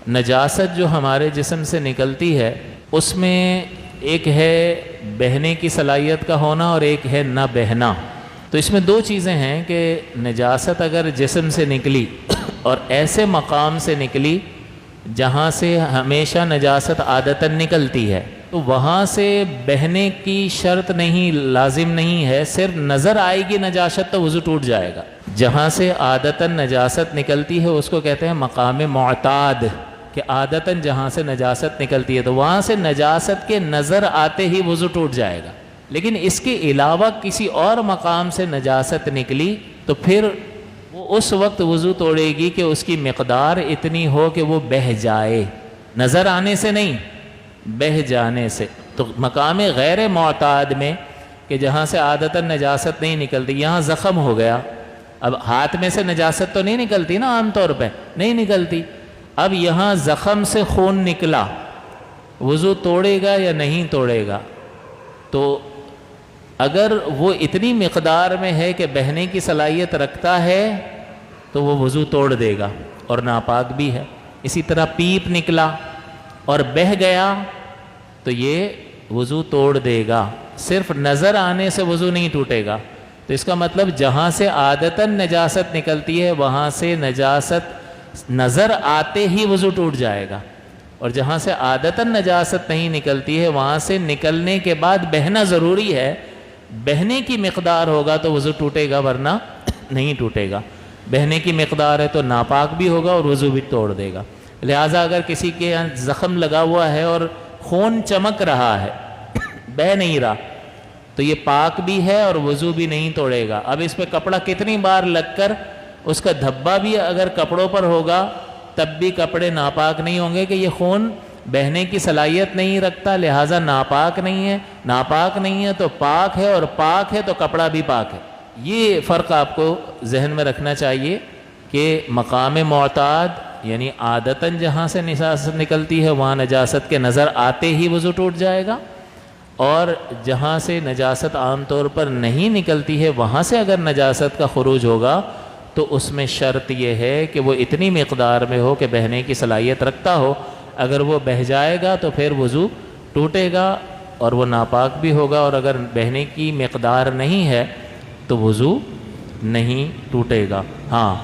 نجاست جو ہمارے جسم سے نکلتی ہے اس میں ایک ہے بہنے کی صلاحیت کا ہونا اور ایک ہے نہ بہنا. تو اس میں دو چیزیں ہیں کہ نجاست اگر جسم سے نکلی اور ایسے مقام سے نکلی جہاں سے ہمیشہ نجاست عادتاً نکلتی ہے تو وہاں سے بہنے کی شرط نہیں، لازم نہیں ہے، صرف نظر آئے گی نجاست تو وضو ٹوٹ جائے گا. جہاں سے عادتاً نجاست نکلتی ہے اس کو کہتے ہیں مقام معتاد، کہ عادتاً جہاں سے نجاست نکلتی ہے تو وہاں سے نجاست کے نظر آتے ہی وضو ٹوٹ جائے گا. لیکن اس کے علاوہ کسی اور مقام سے نجاست نکلی تو پھر وہ اس وقت وضو توڑے گی کہ اس کی مقدار اتنی ہو کہ وہ بہہ جائے، نظر آنے سے نہیں، بہہ جانے سے. تو مقام غیر معتاد میں کہ جہاں سے عادتاً نجاست نہیں نکلتی، یہاں زخم ہو گیا، اب ہاتھ میں سے نجاست تو نہیں نکلتی نا، عام طور پہ نہیں نکلتی، اب یہاں زخم سے خون نکلا، وضو توڑے گا یا نہیں توڑے گا؟ تو اگر وہ اتنی مقدار میں ہے کہ بہنے کی صلاحیت رکھتا ہے تو وہ وضو توڑ دے گا اور ناپاک بھی ہے. اسی طرح پیپ نکلا اور بہہ گیا تو یہ وضو توڑ دے گا، صرف نظر آنے سے وضو نہیں ٹوٹے گا. تو اس کا مطلب جہاں سے عادتاً نجاست نکلتی ہے وہاں سے نجاست نظر آتے ہی وضو ٹوٹ جائے گا، اور جہاں سے عادتاً نجاست نہیں نکلتی ہے وہاں سے نکلنے کے بعد بہنا ضروری ہے، بہنے کی مقدار ہوگا تو وضو ٹوٹے گا ورنہ نہیں ٹوٹے گا. بہنے کی مقدار ہے تو ناپاک بھی ہوگا اور وضو بھی توڑ دے گا. لہٰذا اگر کسی کے یہاں زخم لگا ہوا ہے اور خون چمک رہا ہے، بہہ نہیں رہا، تو یہ پاک بھی ہے اور وضو بھی نہیں توڑے گا. اب اس پہ کپڑا کتنی بار لگ کر اس کا دھبا بھی اگر کپڑوں پر ہوگا تب بھی کپڑے ناپاک نہیں ہوں گے کہ یہ خون بہنے کی صلاحیت نہیں رکھتا لہٰذا ناپاک نہیں ہے. ناپاک نہیں ہے تو پاک ہے، اور پاک ہے تو کپڑا بھی پاک ہے. یہ فرق آپ کو ذہن میں رکھنا چاہیے کہ مقام معتاد یعنی عادتاً جہاں سے نجاست نکلتی ہے وہاں نجاست کے نظر آتے ہی وضو ٹوٹ جائے گا، اور جہاں سے نجاست عام طور پر نہیں نکلتی ہے وہاں سے اگر نجاست کا خروج ہوگا تو اس میں شرط یہ ہے کہ وہ اتنی مقدار میں ہو کہ بہنے کی صلاحیت رکھتا ہو. اگر وہ بہہ جائے گا تو پھر وضو ٹوٹے گا اور وہ ناپاک بھی ہوگا، اور اگر بہنے کی مقدار نہیں ہے تو وضو نہیں ٹوٹے گا. ہاں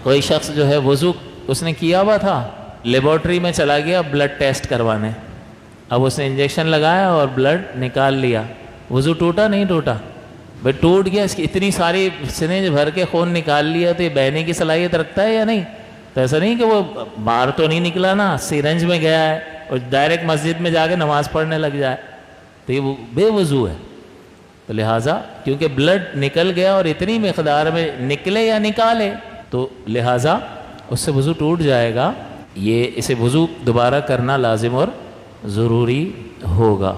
کوئی شخص جو ہے وضو اس نے کیا ہوا تھا، لیبارٹری میں چلا گیا بلڈ ٹیسٹ کروانے، اب اس نے انجیکشن لگایا اور بلڈ نکال لیا، وضو ٹوٹا نہیں ٹوٹا؟ بھائی ٹوٹ گیا، اس کی اتنی ساری سرنج بھر کے خون نکال لیا تو یہ بہنے کی صلاحیت رکھتا ہے یا نہیں؟ تو ایسا نہیں کہ وہ باہر تو نہیں نکلا نا، سرنج میں گیا ہے اور ڈائریکٹ مسجد میں جا کے نماز پڑھنے لگ جائے تو یہ بے وضو ہے. تو لہٰذا کیونکہ بلڈ نکل گیا اور اتنی مقدار میں نکلے یا نکالے تو لہٰذا اس سے وضو ٹوٹ جائے گا. یہ اسے وضو دوبارہ کرنا لازم اور ضروری ہوگا.